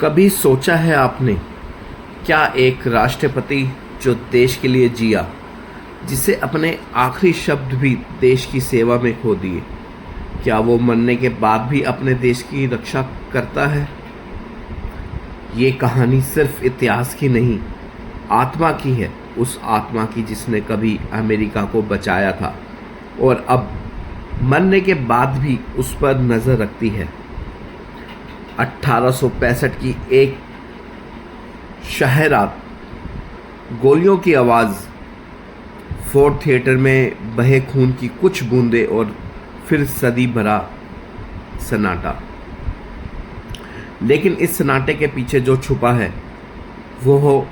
कभी सोचा है आपने, क्या एक राष्ट्रपति जो देश के लिए जिया, जिसे अपने आखिरी शब्द भी देश की सेवा में खो दिए, क्या वो मरने के बाद भी अपने देश की रक्षा करता है? ये कहानी सिर्फ इतिहास की नहीं, आत्मा की है। उस आत्मा की जिसने कभी अमेरिका को बचाया था और अब मरने के बाद भी उस पर नज़र रखती है। 1865 की एक शहरात, गोलियों की आवाज़, फोर्ड थिएटर में बहे खून की कुछ बूंदें और फिर सदी भरा सन्नाटा। लेकिन इस सन्नाटे के पीछे जो छुपा है वो हो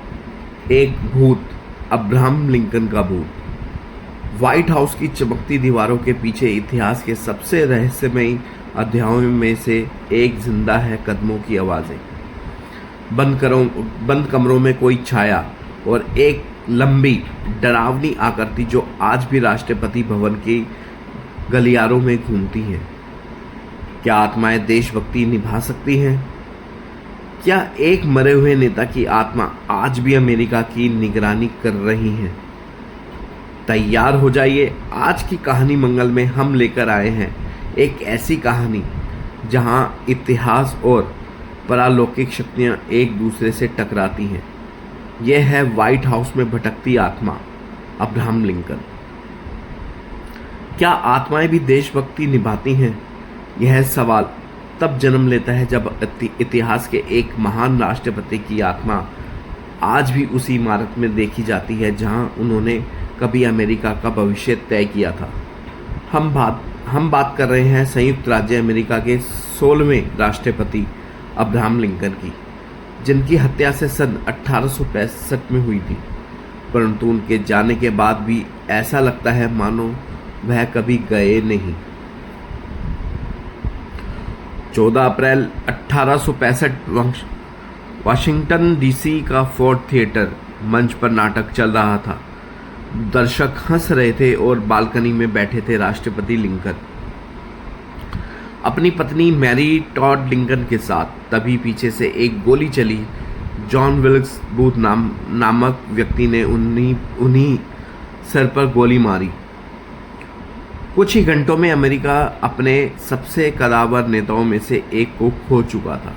एक भूत, अब्राहम लिंकन का भूत। व्हाइट हाउस की चमकती दीवारों के पीछे इतिहास के सबसे रहस्यमयी अध्यायों में से एक जिंदा है कदमों की आवाज़ें। बंद कमरों में कोई छाया और एक लंबी डरावनी आकृति जो आज भी राष्ट्रपति भवन की गलियारों में घूमती है। क्या आत्माएं देशभक्ति निभा सकती हैं? क्या एक मरे हुए नेता की आत्मा आज भी अमेरिका की निगरानी कर रही है? तैयार हो जाइए, आज की कहानी मंगल में हम लेकर आए हैं एक ऐसी कहानी जहां इतिहास और परालौकिक शक्तियां एक दूसरे से टकराती हैं। यह है व्हाइट हाउस में भटकती आत्मा, अब्राहम लिंकन। क्या आत्माएं भी देशभक्ति निभाती हैं? यह सवाल तब जन्म लेता है जब इतिहास के एक महान राष्ट्रपति की आत्मा आज भी उसी इमारत में देखी जाती है जहां उन्होंने कभी अमेरिका का भविष्य तय किया था। हम बात कर रहे हैं संयुक्त राज्य अमेरिका के 16वें राष्ट्रपति अब्राहम लिंकन की, जिनकी हत्या से सन 1865 में हुई थी। परंतु उनके जाने के बाद भी ऐसा लगता है मानो वह कभी गए नहीं। 14 अप्रैल 1865 वाशिंगटन डीसी का फोर्ड थिएटर मंच पर नाटक चल रहा था। दर्शक हंस रहे थे और बालकनी में बैठे थे राष्ट्रपति लिंकन अपनी पत्नी मैरी टॉड लिंकन के साथ। तभी पीछे से एक गोली चली। जॉन विल्क्स बूथ नामक व्यक्ति ने उन्हीं सर पर गोली मारी। कुछ ही घंटों में अमेरिका अपने सबसे कद्दावर नेताओं में से एक को खो चुका था।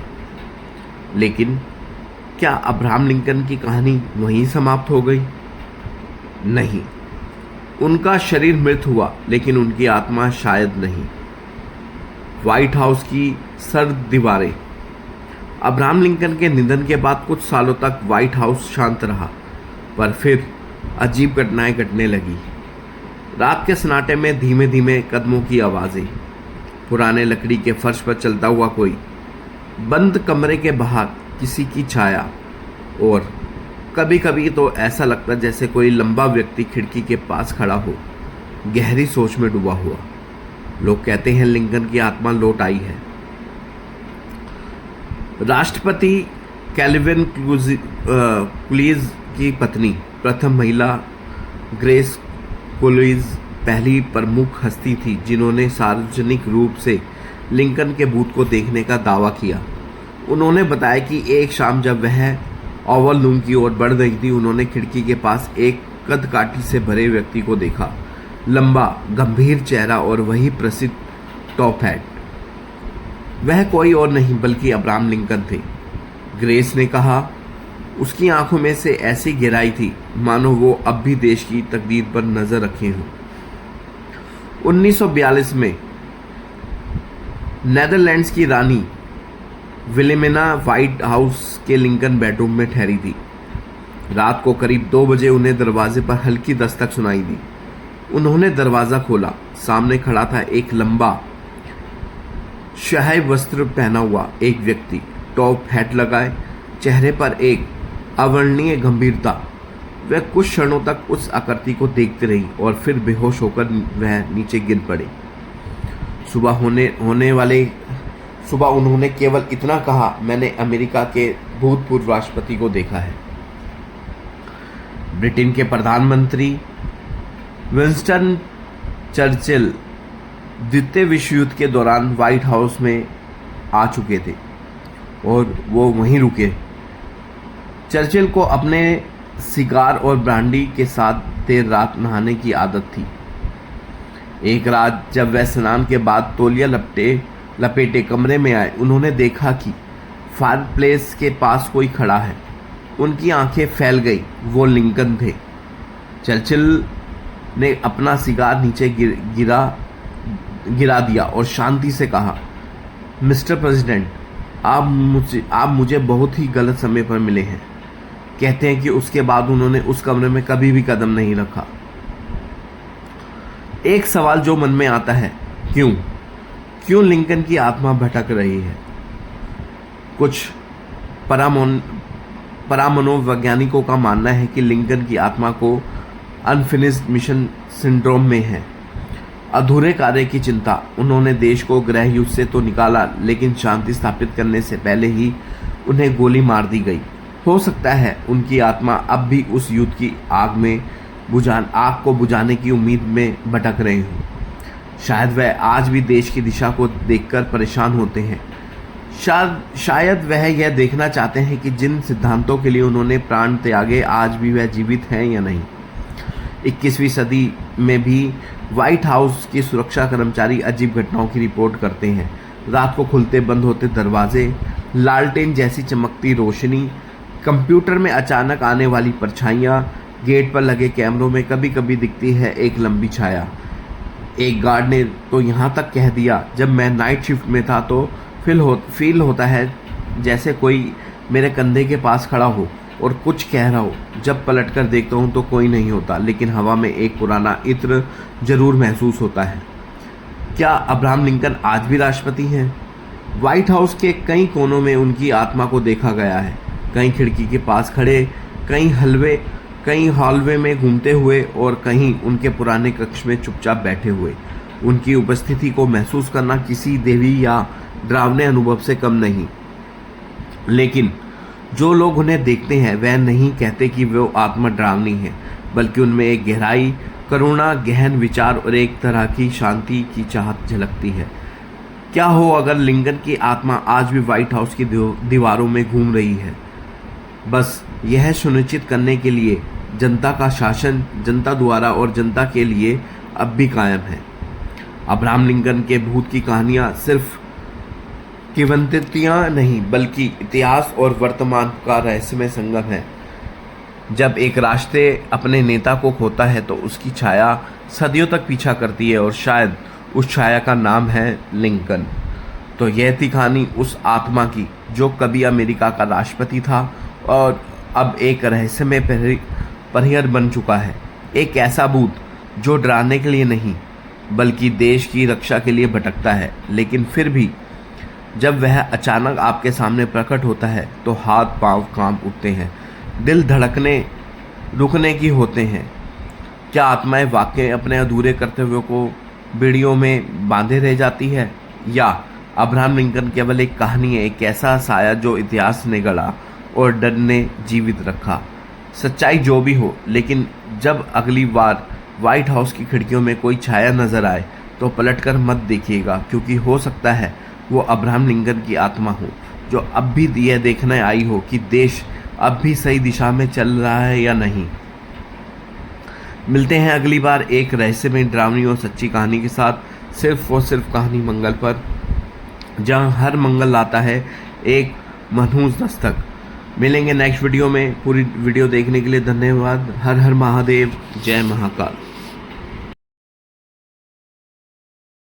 लेकिन क्या अब्राहम लिंकन की कहानी वहीं समाप्त हो गई? नहीं, उनका शरीर मृत हुआ, लेकिन उनकी आत्मा शायद नहीं। व्हाइट हाउस की सर्द दीवारें। अब्राहम लिंकन के निधन के बाद कुछ सालों तक व्हाइट हाउस शांत रहा, पर फिर अजीब घटनाएं घटने लगी। रात के सन्नाटे में धीमे धीमे कदमों की आवाज़ें, पुराने लकड़ी के फर्श पर चलता हुआ कोई, बंद कमरे के बाहर किसी की छाया, और कभी कभी तो ऐसा लगता जैसे कोई लंबा व्यक्ति खिड़की के पास खड़ा हो, गहरी सोच में डूबा हुआ। लोग कहते हैं लिंकन की आत्मा लौट आई है। राष्ट्रपति कैल्विन क्लूइज की पत्नी, प्रथम महिला ग्रेस क्लूइज पहली प्रमुख हस्ती थी जिन्होंने सार्वजनिक रूप से लिंकन के भूत को देखने का दावा किया। उन्होंने बताया कि एक शाम जब वह ओवल रूम की ओर बढ़ रही थी, उन्होंने खिड़की के पास एक कदकाठी से भरे व्यक्ति को देखा। लंबा गंभीर चेहरा और वही प्रसिद्ध टॉप हैट। वह कोई और नहीं बल्कि अब्राहम लिंकन थे। ग्रेस ने कहा, उसकी आंखों में से ऐसी गहराई थी मानो वो अब भी देश की तकदीर पर नजर रखे हों। 1942 में नेदरलैंड्स की रानी विलेमिना व्हाइट हाउस के लिंकन बेडरूम में ठहरी थी। रात को करीब 2 बजे उन्हें दरवाजे पर हल्की दस्तक सुनाई दी। उन्होंने दरवाज़ा खोला। सामने खड़ा था एक लंबा शाही वस्त्र पहना हुआ एक व्यक्ति, टॉप हैट लगाए, चेहरे पर एक अवर्णनीय गंभीरता। वह कुछ क्षणों तक उस आकृति को देखती रही और फिर बेहोश होकर वह नीचे गिर पड़े। सुबह उन्होंने केवल इतना कहा, मैंने अमेरिका के भूतपूर्व राष्ट्रपति को देखा है। ब्रिटेन के प्रधानमंत्री विंस्टन और वो वहीं रुके। चर्चिल को अपने सिगार और ब्रांडी के साथ देर रात नहाने की आदत थी। एक रात जब वह स्नान के बाद तौलिया लपेटे कमरे में आए, उन्होंने देखा कि फायरप्लेस के पास कोई खड़ा है। उनकी आंखें फैल गई। वो लिंकन थे। चर्चिल ने अपना सिगार नीचे गिरा दिया और शांति से कहा, मिस्टर प्रेसिडेंट, आप मुझे बहुत ही गलत समय पर मिले हैं। कहते हैं कि उसके बाद उन्होंने उस कमरे में कभी भी कदम नहीं रखा। एक सवाल जो मन में आता है, क्यों लिंकन की आत्मा भटक रही है? कुछ परामनोवैज्ञानिकों का मानना है कि लिंकन की आत्मा को अनफिनिश्ड मिशन सिंड्रोम में है। अधूरे कार्य की चिंता। उन्होंने देश को गृह युद्ध से तो निकाला, लेकिन शांति स्थापित करने से पहले ही उन्हें गोली मार दी गई। हो सकता है उनकी आत्मा अब भी उस युद्ध की आग को बुझाने की उम्मीद में भटक रहे हों। शायद वह आज भी देश की दिशा को देखकर परेशान होते हैं। शायद वह यह देखना चाहते हैं कि जिन सिद्धांतों के लिए उन्होंने प्राण त्यागे, आज भी वह जीवित हैं या नहीं। 21वीं सदी में भी व्हाइट हाउस के सुरक्षा कर्मचारी अजीब घटनाओं की रिपोर्ट करते हैं। रात को खुलते बंद होते दरवाजे, लालटेन जैसी चमकती रोशनी, कंप्यूटर में अचानक आने वाली परछाइयाँ, गेट पर लगे कैमरों में कभी कभी दिखती है एक लंबी छाया। एक गार्ड ने तो यहाँ तक कह दिया, जब मैं नाइट शिफ्ट में था तो फील होता है जैसे कोई मेरे कंधे के पास खड़ा हो और कुछ कह रहा हो। जब पलट कर देखता हूँ तो कोई नहीं होता, लेकिन हवा में एक पुराना इत्र जरूर महसूस होता है। क्या अब्राहम लिंकन आज भी राष्ट्रपति हैं? व्हाइट हाउस के कई कोनों में उनकी आत्मा को देखा गया है। कहीं खिड़की के पास खड़े, कहीं हॉलवे में घूमते हुए और कहीं उनके पुराने कक्ष में चुपचाप बैठे हुए। उनकी उपस्थिति को महसूस करना किसी देवी या डरावने अनुभव से कम नहीं। लेकिन जो लोग उन्हें देखते हैं वह नहीं कहते कि वो आत्मा डरावनी है, बल्कि उनमें एक गहराई, करुणा, गहन विचार और एक तरह की शांति की चाहत झलकती है। क्या हो अगर लिंकन की आत्मा आज भी व्हाइट हाउस की दीवारों में घूम रही है, बस यह सुनिश्चित करने के लिए जनता का शासन जनता द्वारा और जनता के लिए अब भी कायम है। अब्राहम लिंकन के भूत की कहानियाँ सिर्फ किंवदंतियाँ नहीं, बल्कि इतिहास और वर्तमान का रहस्यमय संगम है। जब एक राष्ट्र अपने नेता को खोता है तो उसकी छाया सदियों तक पीछा करती है, और शायद उस छाया का नाम है लिंकन। तो यह थी कहानी उस आत्मा की जो कभी अमेरिका का राष्ट्रपति था और अब एक रहस्यमय परिहर बन चुका है। एक ऐसा भूत जो डराने के लिए नहीं, बल्कि देश की रक्षा के लिए भटकता है, लेकिन फिर भी जब वह अचानक आपके सामने प्रकट होता है तो हाथ पांव कांप उठते हैं, दिल धड़कने रुकने की होते हैं। क्या आत्माएं वाकई अपने अधूरे कर्तव्यों को बेड़ियों में बांधे रह जाती है, या अब्राहम लिंकन केवल एक कहानी है, एक ऐसा साया जो इतिहास ने गढ़ा और डर ने जीवित रखा? सच्चाई जो भी हो, लेकिन जब अगली बार व्हाइट हाउस की खिड़कियों में कोई छाया नजर आए तो पलटकर मत देखिएगा, क्योंकि हो सकता है वो अब्राहम लिंकन की आत्मा हो जो अब भी यह देखने आई हो कि देश अब भी सही दिशा में चल रहा है या नहीं। मिलते हैं अगली बार एक रहस्यमय, डरावनी और सच्ची कहानी के साथ, सिर्फ और सिर्फ कहानी मंगल पर, जहां हर मंगल आता है एक मनहूस दस्तक। मिलेंगे नेक्स्ट वीडियो में। पूरी वीडियो देखने के लिए धन्यवाद। हर हर महादेव, जय महाकाल।